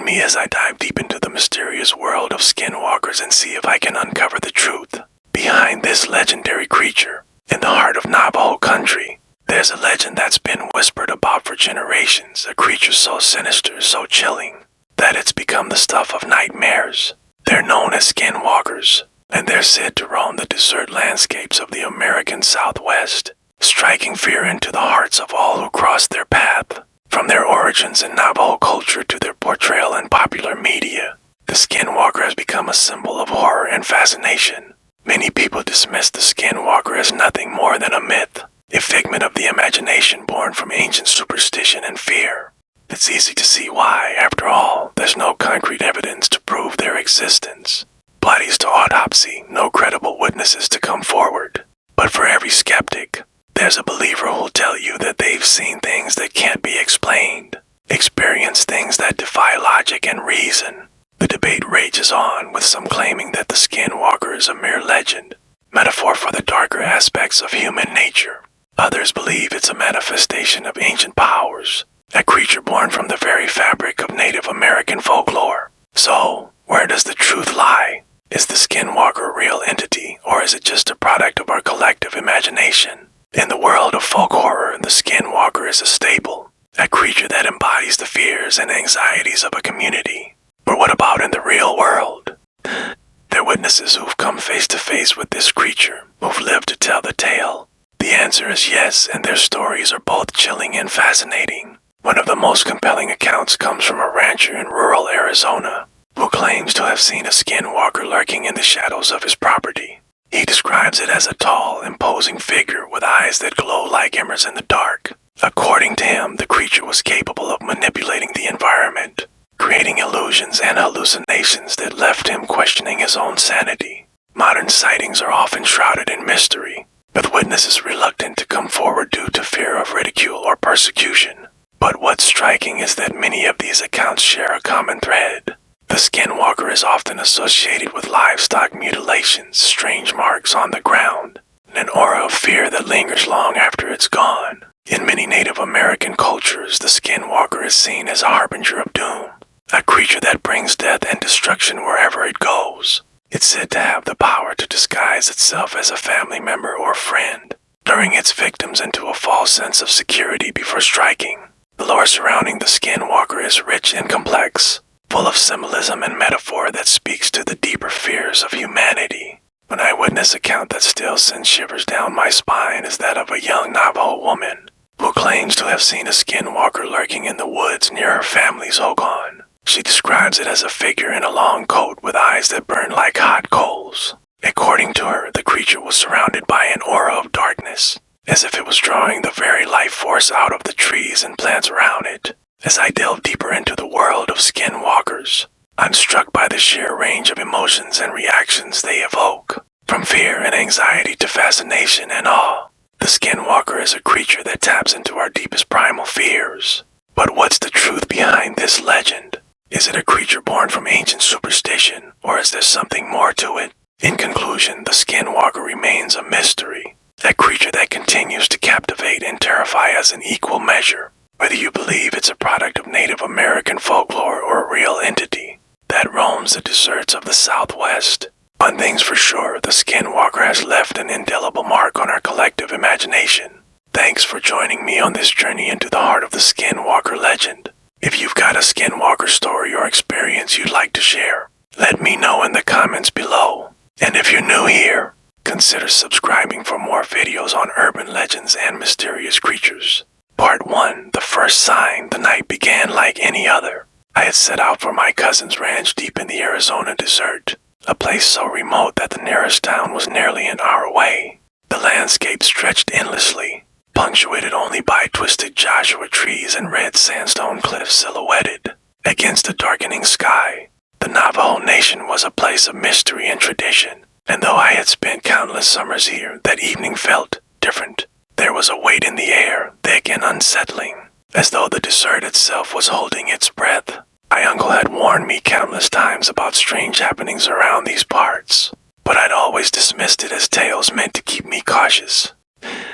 Join me as I dive deep into the mysterious world of skinwalkers and see if I can uncover the truth behind this legendary creature. In the heart of Navajo country, there's a legend that's been whispered about for generations, a creature so sinister, so chilling, that it's become the stuff of nightmares. They're known as skinwalkers, and they're said to roam the desert landscapes of the American Southwest, striking fear into the hearts of all who cross their path. From their origins in Navajo culture to their portrayal in popular media, the skinwalker has become a symbol of horror and fascination. Many people dismiss the skinwalker as nothing more than a myth, a figment of the imagination born from ancient superstition and fear. It's easy to see why, after all, there's no concrete evidence to prove their existence. Bodies to autopsy, no credible witnesses to come forward. But for every skeptic, there's a believer who'll tell you that they've seen things that can't be explained, experienced things that defy logic and reason. The debate rages on, with some claiming that the skinwalker is a mere legend, metaphor for the darker aspects of human nature. Others believe it's a manifestation of ancient powers, a creature born from the very fabric of Native American folklore. So, where does the truth lie? Is the skinwalker a real entity, or is it just a product of our collective imagination? In the world of folk horror, the skinwalker is a staple, a creature that embodies the fears and anxieties of a community. But what about in the real world? There are witnesses who've come face to face with this creature, who've lived to tell the tale. The answer is yes, and their stories are both chilling and fascinating. One of the most compelling accounts comes from a rancher in rural Arizona, who claims to have seen a skinwalker lurking in the shadows of his property. He describes it as a tall, imposing figure with eyes that glow like embers in the dark. According to him, the creature was capable of manipulating the environment, creating illusions and hallucinations that left him questioning his own sanity. Modern sightings are often shrouded in mystery, with witnesses reluctant to come forward due to fear of ridicule or persecution. But what's striking is that many of these accounts share a common thread. The skinwalker is often associated with livestock mutilations, strange marks on the ground, and an aura of fear that lingers long after it's gone. In many Native American cultures, the skinwalker is seen as a harbinger of doom, a creature that brings death and destruction wherever it goes. It's said to have the power to disguise itself as a family member or friend, luring its victims into a false sense of security before striking. The lore surrounding the skinwalker is rich and complex, full of symbolism and metaphor that speaks to the deeper fears of humanity. An eyewitness account that still sends shivers down my spine is that of a young Navajo woman who claims to have seen a skinwalker lurking in the woods near her family's hogan. She describes it as a figure in a long coat with eyes that burn like hot coals. According to her, the creature was surrounded by an aura of darkness, as if it was drawing the very life force out of the trees and plants around it. As I delve deeper into the world of skinwalkers, I'm struck by the sheer range of emotions and reactions they evoke. From fear and anxiety to fascination and awe, the skinwalker is a creature that taps into our deepest primal fears. But what's the truth behind this legend? Is it a creature born from ancient superstition, or is there something more to it? In conclusion, the skinwalker remains a mystery, a creature that continues to captivate and terrify us in equal measure. Whether you believe it's a product of Native American folklore or a real entity that roams the deserts of the Southwest, one thing's for sure, the skinwalker has left an indelible mark on our collective imagination. Thanks for joining me on this journey into the heart of the skinwalker legend. If you've got a skinwalker story or experience you'd like to share, let me know in the comments below. And if you're new here, consider subscribing for more videos on urban legends and mysterious creatures. Part 1, The First Sign. The night began like any other. I had set out for my cousin's ranch deep in the Arizona desert, a place so remote that the nearest town was nearly an hour away. The landscape stretched endlessly, punctuated only by twisted Joshua trees and red sandstone cliffs silhouetted against a darkening sky. The Navajo Nation was a place of mystery and tradition, and though I had spent countless summers here, that evening felt different. There was a weight in the air, thick and unsettling, as though the desert itself was holding its breath. My uncle had warned me countless times about strange happenings around these parts, but I'd always dismissed it as tales meant to keep me cautious.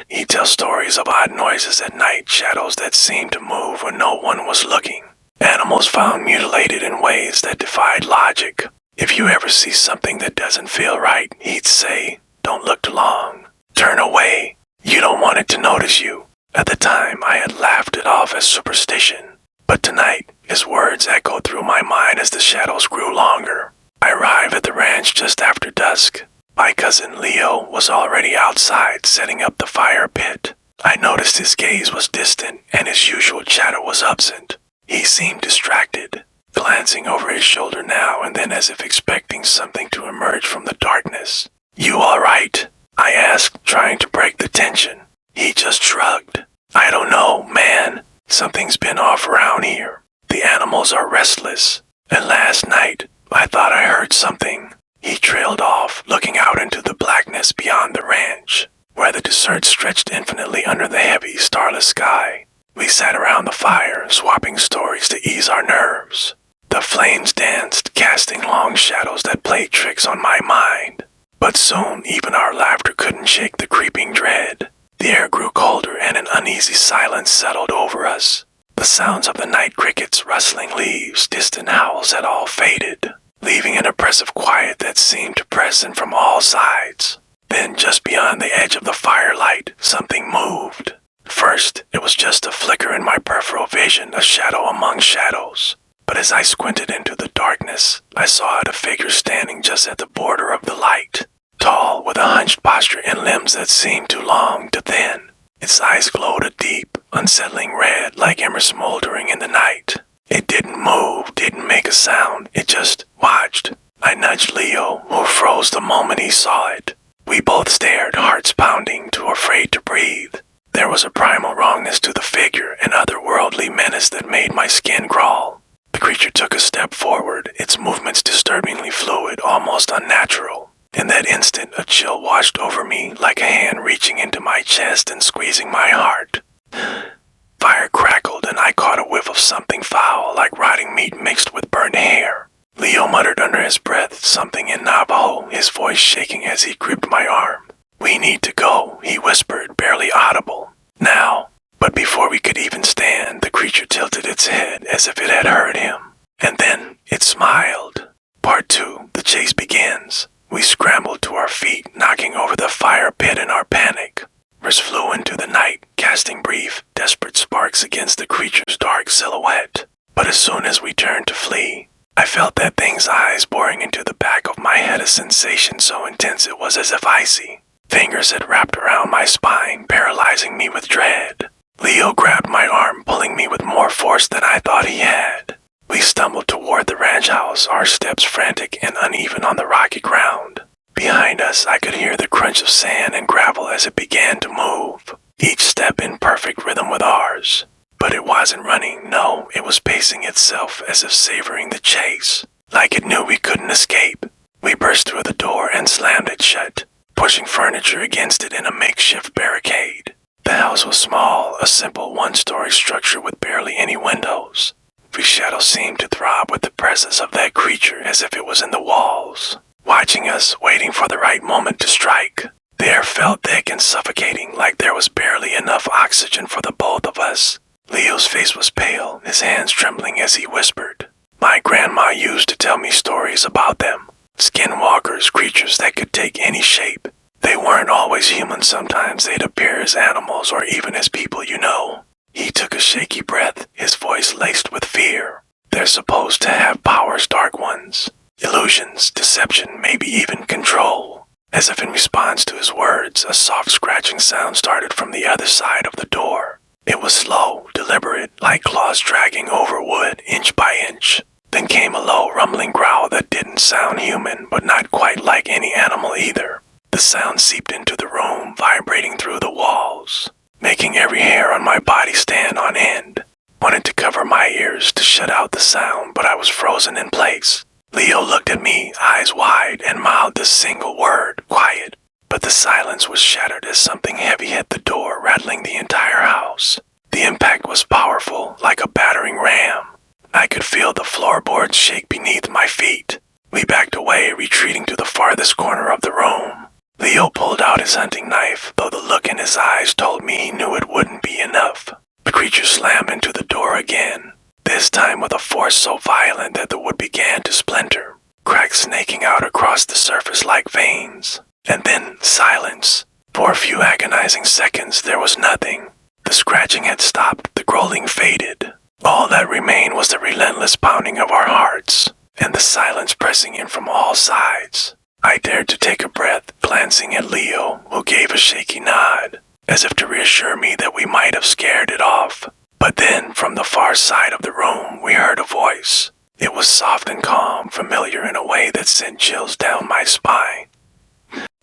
He'd tell stories of odd noises at night, shadows that seemed to move when no one was looking, Animals found mutilated in ways that defied logic. If you ever see something that doesn't feel right, he'd say, "Don't look too long. Turn away. You don't want it to notice you." At the time, I had laughed it off as superstition. But tonight, his words echoed through my mind as the shadows grew longer. I arrived at the ranch just after dusk. My cousin Leo was already outside setting up the fire pit. I noticed his gaze was distant and his usual chatter was absent. He seemed distracted, glancing over his shoulder now and then as if expecting something to emerge from the darkness. "You all right?" I asked, trying to break the tension. He just shrugged. "I don't know, man. Something's been off around here. The animals are restless. And last night, I thought I heard something." He trailed off, looking out into the blackness beyond the ranch, where the desert stretched infinitely under the heavy, starless sky. We sat around the fire, swapping stories to ease our nerves. The flames danced, casting long shadows that played tricks on my mind. But soon, even our laughter couldn't shake the creeping dread. The air grew colder and an uneasy silence settled over us. The sounds of the night crickets, rustling leaves, distant howls had all faded, leaving an oppressive quiet that seemed to press in from all sides. Then, just beyond the edge of the firelight, something moved. First, it was just a flicker in my peripheral vision, a shadow among shadows. But as I squinted into the darkness, I saw a figure standing just at the border of the light. Tall, with a hunched posture and limbs that seemed too long, too thin. Its eyes glowed a deep, unsettling red like embers smoldering in the night. It didn't move, didn't make a sound, it just watched. I nudged Leo, who froze the moment he saw it. We both stared, hearts pounding, too afraid to breathe. There was a primal wrongness to the figure, an otherworldly menace that made my skin crawl. The creature took a step forward, its movements disturbingly fluid, almost unnatural. In that instant, a chill washed over me, like a hand reaching into my chest and squeezing my heart. Fire crackled and I caught a whiff of something foul, like rotting meat mixed with burnt hair. Leo muttered under his breath something in Navajo, his voice shaking as he gripped my arm. "We need to go," he whispered, barely audible. "Now." But before we could even stand, the creature tilted its head as if it had heard him. And then it smiled. Part 2, the chase begins. We scrambled to our feet, knocking over the fire pit in our panic. Rivers flew into the night, casting brief, desperate sparks against the creature's dark silhouette. But as soon as we turned to flee, I felt that thing's eyes boring into the back of my head, a sensation so intense it was as if icy. Fingers had wrapped around my spine, paralyzing me with dread. Leo grabbed my arm, pulling me with more force than I thought he had. We stumbled toward the ranch house, our steps frantic and uneven on the rocky ground. Behind us, I could hear the crunch of sand and gravel as it began to move, each step in perfect rhythm with ours. But it wasn't running, no, it was pacing itself as if savoring the chase, like it knew we couldn't escape. We burst through the door and slammed it shut, pushing furniture against it in a makeshift barricade. The house was small, a simple one-story structure with barely any windows. Every shadow seemed to throb with the presence of that creature as if it was in the walls, watching us, waiting for the right moment to strike. The air felt thick and suffocating, like there was barely enough oxygen for the both of us. Leo's face was pale, his hands trembling as he whispered. My grandma used to tell me stories about them. Skinwalkers, creatures that could take any shape. They weren't always human, sometimes they'd appear as animals or even as people you know. He took a shaky breath, his voice laced with fear. They're supposed to have powers, dark ones. Illusions, deception, maybe even control. As if in response to his words, a soft scratching sound started from the other side of the door. It was slow, deliberate, like claws dragging over wood, inch by inch. Then came a low, rumbling growl that didn't sound human, but not quite like any animal either. The sound seeped into the room, vibrating through the walls, making every hair on my body stand on end. Wanted to cover my ears to shut out the sound, but I was frozen in place. Leo looked at me, eyes wide, and mouthed the single word, quiet. But the silence was shattered as something heavy hit the door, rattling the entire house. The impact was powerful, like a battering ram. I could feel the floorboards shake beneath my feet. We backed away, retreating to the farthest corner of the room. Leo pulled out his hunting knife, though the look in his eyes told me he knew it wouldn't be enough. The creature slammed into the door again, this time with a force so violent that the wood began to splinter, cracks snaking out across the surface like veins. And then silence. For a few agonizing seconds there was nothing. The scratching had stopped, the growling faded. All that remained was the relentless pounding of our hearts, and the silence pressing in from all sides. I dared to take a breath, glancing at Leo, who gave a shaky nod, as if to reassure me that we might have scared it off. But then, from the far side of the room, we heard a voice. It was soft and calm, familiar in a way that sent chills down my spine.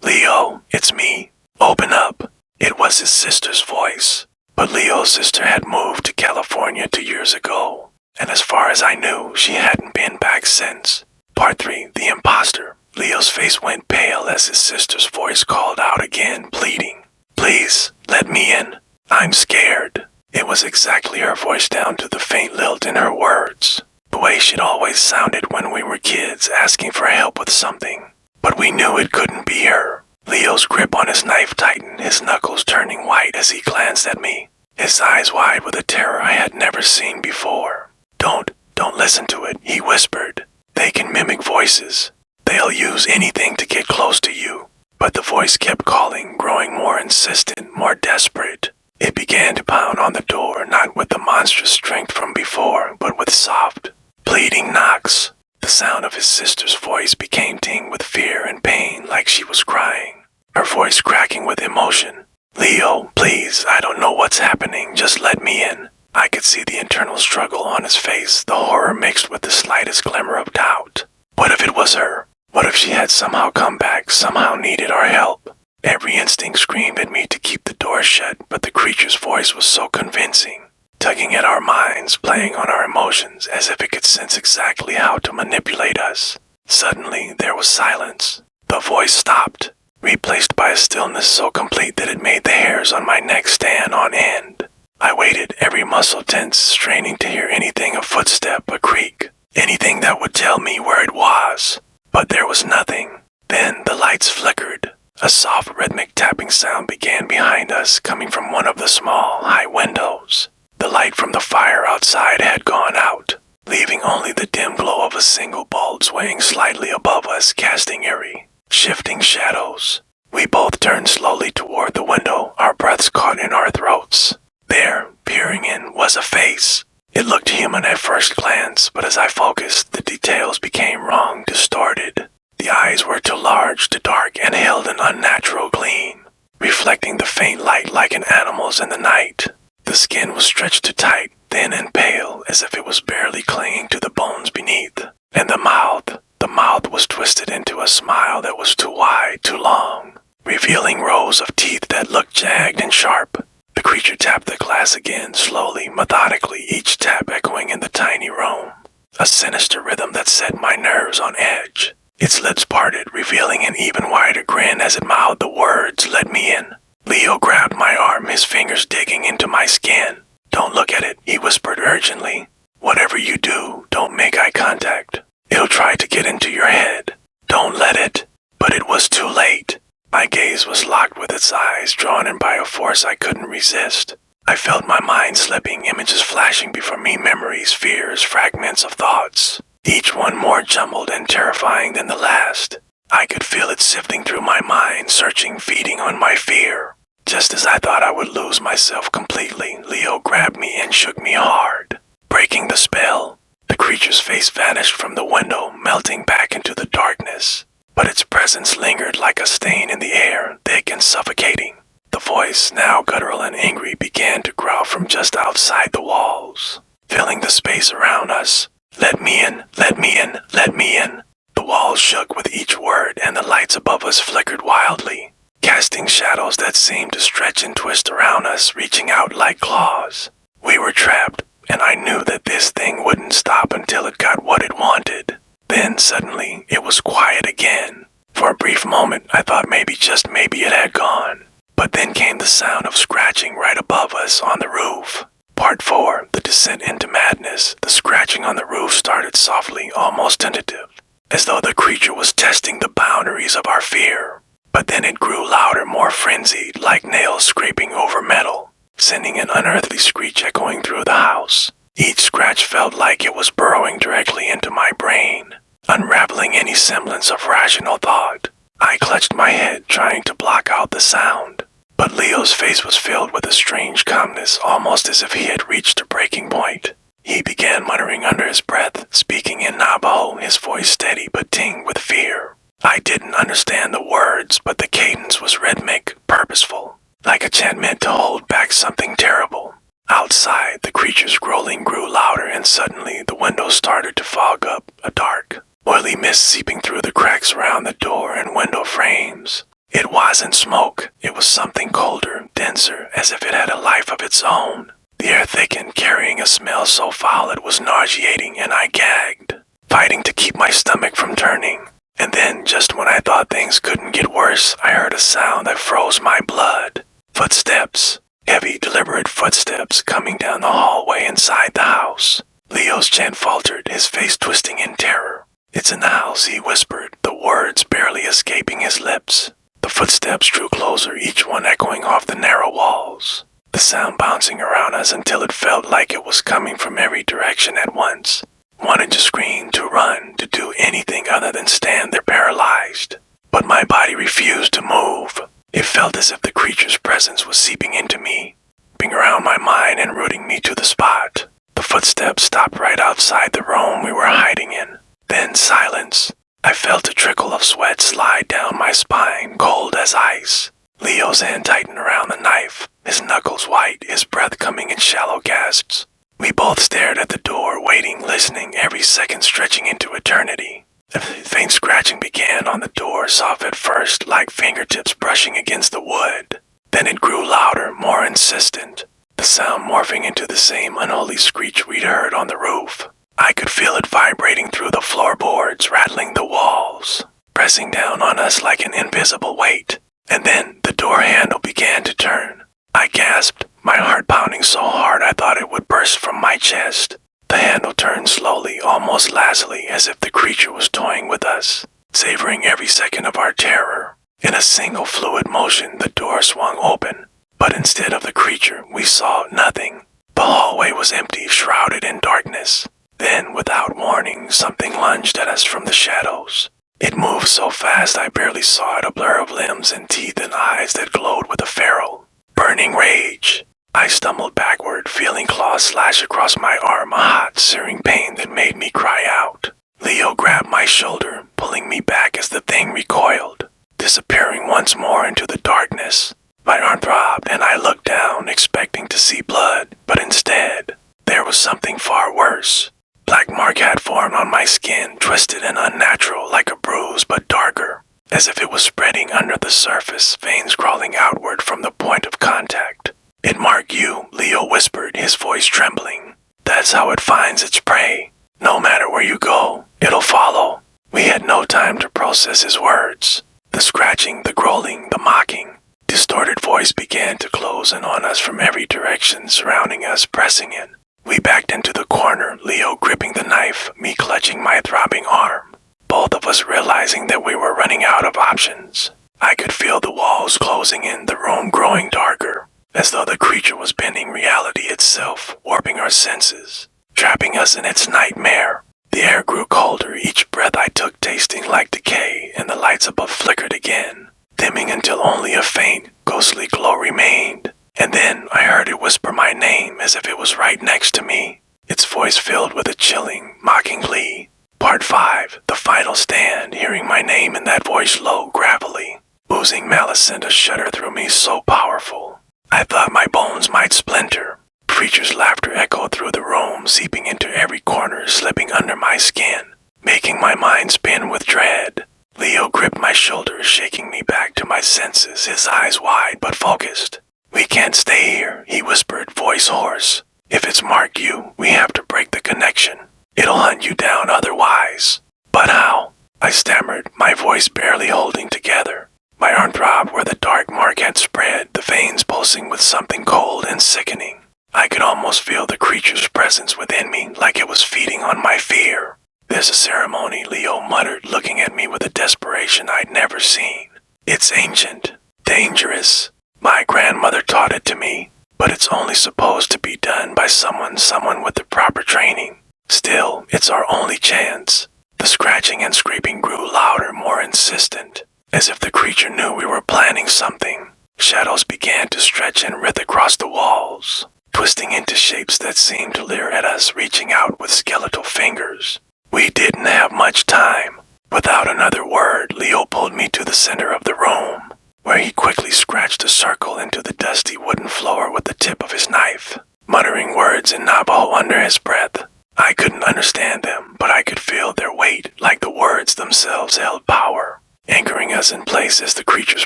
"Leo, it's me. Open up." It was his sister's voice. But Leo's sister had moved to California 2 years ago, and as far as I knew, she hadn't been back since. Part 3, the imposter. Leo's face went pale as his sister's voice called out again, pleading. "Please, let me in. I'm scared." It was exactly her voice down to the faint lilt in her words, the way she'd always sounded when we were kids asking for help with something. But we knew it couldn't be her. Leo's grip on his knife tightened, his knuckles turning white as he glanced at me, his eyes wide with a terror I had never seen before. Don't listen to it," he whispered. "They can mimic voices. They'll use anything to get close to you." But the voice kept calling, growing more insistent, more desperate. It began to pound on the door, not with the monstrous strength from before, but with soft, pleading knocks. The sound of his sister's voice became tinged with fear and pain, like she was crying, her voice cracking with emotion. "Leo, please, I don't know what's happening, just let me in." I could see the internal struggle on his face, the horror mixed with the slightest glimmer of doubt. What if it was her? What if she had somehow come back, somehow needed our help? Every instinct screamed at me to keep the door shut, but the creature's voice was so convincing, tugging at our minds, playing on our emotions, as if it could sense exactly how to manipulate us. Suddenly, there was silence. The voice stopped, replaced by a stillness so complete that it made the hairs on my neck stand on end. I waited, every muscle tense, straining to hear anything, a footstep, a creak, anything that would tell me where it was. But there was nothing. Then the lights flickered. A soft rhythmic tapping sound began behind us, coming from one of the small, high windows. The light from the fire outside had gone out, leaving only the dim glow of a single bulb swaying slightly above us, casting eerie, shifting shadows. We both turned slowly toward the window, our breaths caught in our throats. There, peering in, was a face. It looked human at first glance, but as I focused, the details became wrong, distorted. The eyes were too large, too dark, and held an unnatural gleam, reflecting the faint light like an animal's in the night. The skin was stretched too tight, thin and pale, as if it was barely clinging to the bones beneath. And the mouth was twisted into a smile that was too wide, too long, revealing rows of teeth that looked jagged and sharp. The creature tapped the glass again, slowly, methodically, each tap echoing in the tiny room, a sinister rhythm that set my nerves on edge. Its lips parted, revealing an even wider grin as it mouthed the words, "Let me in." Leo grabbed my arm, his fingers digging into my skin. "Don't look at it," he whispered urgently. "Whatever you do, don't make eye contact. It'll try to get into your head. Don't let it." But it was too late. My gaze was locked with its eyes, drawn in by a force I couldn't resist. I felt my mind slipping, images flashing before me, memories, fears, fragments of thoughts, each one more jumbled and terrifying than the last. I could feel it sifting through my mind, searching, feeding on my fear. Just as I thought I would lose myself completely, Leo grabbed me and shook me hard, breaking the spell. The creature's face vanished from the window, melting back into the darkness. But its presence lingered like a stain in the air, thick and suffocating. The voice, now guttural and angry, began to growl from just outside the walls, filling the space around us. "Let me in, let me in, let me in." The walls shook with each word, and the lights above us flickered wildly, casting shadows that seemed to stretch and twist around us, reaching out like claws. We were trapped, and I knew that this thing wouldn't stop until it got what it wanted. Then, suddenly, it was quiet again. For a brief moment, I thought maybe, just maybe, it had gone. But then came the sound of scratching right above us on the roof. Part 4, the descent into madness. The scratching on the roof started softly, almost tentative, as though the creature was testing the boundaries of our fear. But then it grew louder, more frenzied, like nails scraping over metal, sending an unearthly screech echoing through the house. Each scratch felt like it was burrowing directly into my brain, unraveling any semblance of rational thought. I clutched my head, trying to block out the sound. But Leo's face was filled with a strange calmness, almost as if he had reached a breaking point. He began muttering under his breath, speaking in Navajo, his voice steady but tinged with fear. I didn't understand the words, but the cadence was rhythmic, purposeful, like a chant meant to hold back something terrible. Outside, the creature's growling grew louder, and suddenly the windows started to fog up, a dark, oily mist seeping through the cracks around the door and window frames. It wasn't smoke, it was something colder, denser, as if it had a life of its own. The air thickened, carrying a smell so foul it was nauseating, and I gagged, fighting to keep my stomach from turning. And then, just when I thought things couldn't get worse, I heard a sound that froze my blood. Footsteps. Heavy, deliberate footsteps coming down the hallway inside the house. Leo's chant faltered, his face twisting in terror. "It's in the house," he whispered, the words barely escaping his lips. The footsteps drew closer, each one echoing off the narrow walls, the sound bouncing around us until it felt like it was coming from every direction at once. Wanted to scream, to run, to do anything other than stand there paralyzed. But my body refused to move. It felt as if the creature's presence was seeping into me, wrapping around my mind and rooting me to the spot. The footsteps stopped right outside the room we were hiding in. Then silence. I felt a trickle of sweat slide down my spine, cold as ice. Leo's hand tightened around the knife, his knuckles white, his breath coming in shallow gasps. We both stared at the door, waiting, listening, every second stretching into eternity. A faint scratching began on the door, soft at first, like fingertips brushing against the wood. Then it grew louder, more insistent, the sound morphing into the same unholy screech we'd heard on the roof. I could feel it vibrating through the floorboards, rattling the walls, pressing down on us like an invisible weight. And then the door handle began to turn. I gasped, my heart pounding so hard I thought it would burst from my chest. The handle turned slowly, almost lazily, as if the creature was toying with us, savoring every second of our terror. In a single fluid motion, the door swung open, but instead of the creature, we saw nothing. The hallway was empty, shrouded in darkness. Then, without warning, something lunged at us from the shadows. It moved so fast I barely saw it, a blur of limbs and teeth and eyes that glowed with a feral, burning rage. I stumbled backward, feeling claws slash across my arm, a hot, searing pain that made me cry out. Leo grabbed my shoulder, pulling me back as the thing recoiled, disappearing once more into the darkness. My arm throbbed, and I looked down, expecting to see blood, but instead, there was something far worse. Black mark had formed on my skin, twisted and unnatural, like a bruise, but darker, as if it was spreading under the surface, veins crawling outward from the point of contact. "It marked you," Leo whispered, his voice trembling. "That's how it finds its prey. No matter where you go, it'll follow." We had no time to process his words. The scratching, the growling, the mocking. Distorted voice began to close in on us from every direction, surrounding us, pressing in. We backed into the corner, Leo gripping the knife, me clutching my throbbing arm. Both of us realizing that we were running out of options. I could feel the walls closing in, the room growing darker, as though the creature was bending reality itself, warping our senses, trapping us in its nightmare. The air grew colder, each breath I took tasting like decay, and the lights above flickered again, dimming until only a faint, ghostly glow remained. And then I heard it whisper my name as if it was right next to me, its voice filled with a chilling, mocking glee. Part 5, the final stand, hearing my name in that voice low, gravelly. Oozing malice sent a shudder through me so powerful, I thought my bones might splinter. Preacher's laughter echoed through the room, seeping into every corner, slipping under my skin, making my mind spin with dread. Leo gripped my shoulder, shaking me back to my senses, his eyes wide but focused. "We can't stay here," he whispered, voice hoarse. "If it's marked you, we have to break the connection. It'll hunt you down otherwise." "But how?" I stammered, my voice barely holding together. My arm throbbed where the dark mark had spread, the veins pulsing with something cold and sickening. I could almost feel the creature's presence within me, like it was feeding on my fear. "There's a ceremony," Leo muttered, looking at me with a desperation I'd never seen. "It's ancient, dangerous. My grandmother taught it to me. but it's only supposed to be done by someone with the proper training. Still, it's our only chance. The scratching and scraping grew louder, more insistent, as if the creature knew we were planning something. Shadows began to stretch and writhe across the walls, twisting into shapes that seemed to leer at us, reaching out with skeletal fingers. We didn't have much time. Without another word, Leo pulled me to the center of the room, where he quickly scratched a circle into the dusty wooden floor with the tip of his knife, muttering words in Navajo under his breath. I couldn't understand them, but I could feel their weight, like the words themselves held power, anchoring us in place as the creature's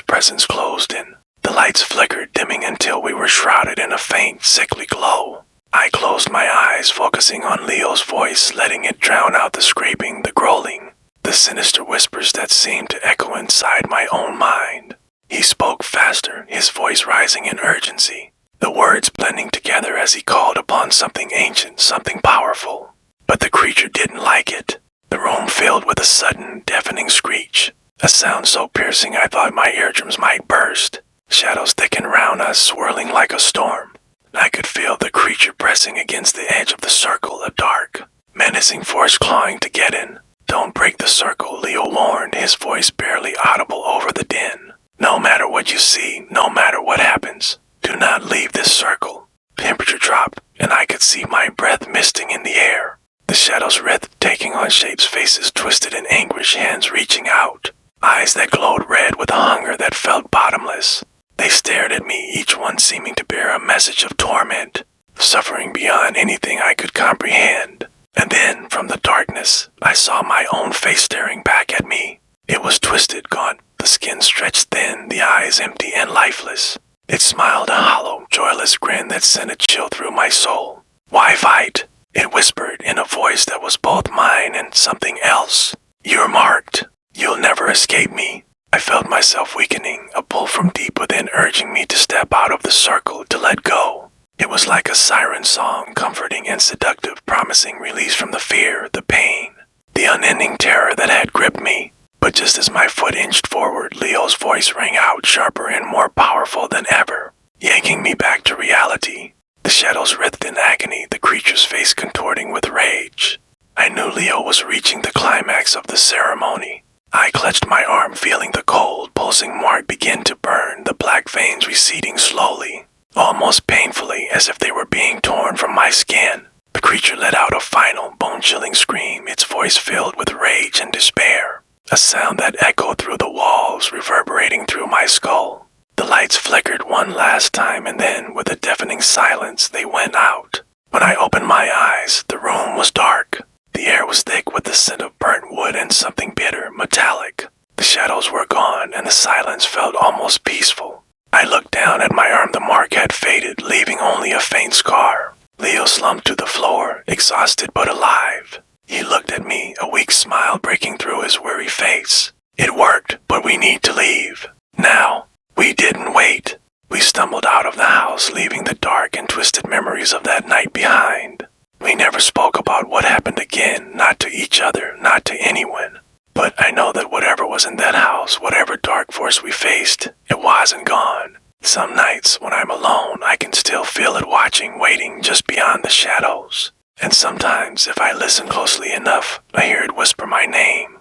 presence closed in. The lights flickered, dimming until we were shrouded in a faint, sickly glow. I closed my eyes, focusing on Leo's voice, letting it drown out the scraping, the growling, the sinister whispers that seemed to echo inside my own mind. He spoke faster, his voice rising in urgency, the words blending together as he called upon something ancient, something powerful. But the creature didn't like it. The room filled with a sudden, deafening screech, a sound so piercing I thought my eardrums might burst. Shadows thickened round us, swirling like a storm. I could feel the creature pressing against the edge of the circle, a dark, menacing force clawing to get in. "Don't break the circle," Leo warned, his voice barely audible over the din. "No matter what you see, no matter what happens, do not leave this circle." Temperature dropped, and I could see my breath misting in the air. The shadows writhed, taking on shapes, faces twisted in anguish, hands reaching out, eyes that glowed red with a hunger that felt bottomless. They stared at me, each one seeming to bear a message of torment, suffering beyond anything I could comprehend. And then, from the darkness, I saw my own face staring back at me. It was twisted, gaunt, the skin stretched thin, the eyes empty and lifeless. It smiled a hollow, joyless grin that sent a chill through my soul. "Why fight?" it whispered in a voice that was both mine and something else. "You're marked. You'll never escape me." I felt myself weakening, a pull from deep within urging me to step out of the circle, to let go. It was like a siren song, comforting and seductive, promising release from the fear, the pain, the unending terror that had gripped me. But just as my foot inched forward, Leo's voice rang out, sharper and more powerful than ever, yanking me back to reality. The shadows writhed in agony, the creature's face contorting with rage. I knew Leo was reaching the climax of the ceremony. I clutched my arm, feeling the cold, pulsing mark begin to burn, the black veins receding slowly, almost painfully, as if they were being torn from my skin. The creature let out a final, bone-chilling scream, its voice filled with rage and despair, a sound that echoed through the walls, reverberating through my skull. The lights flickered one last time, and then, with a deafening silence, they went out. When I opened my eyes, the room was dark. The air was thick with the scent of burnt wood and something bitter, metallic. The shadows were gone, and the silence felt almost peaceful. I looked down at my arm. The mark had faded, leaving only a faint scar. Leo slumped to the floor, exhausted but alive. He looked at me, a weak smile breaking through his weary face. "It worked, but we need to leave. Now." We didn't wait. We stumbled out of the house, leaving the dark and twisted memories of that night behind. We never spoke about what happened again, not to each other, not to anyone. But I know that whatever was in that house, whatever dark force we faced, it wasn't gone. Some nights, when I'm alone, I can still feel it watching, waiting just beyond the shadows. And sometimes, if I listen closely enough, I hear it whisper my name.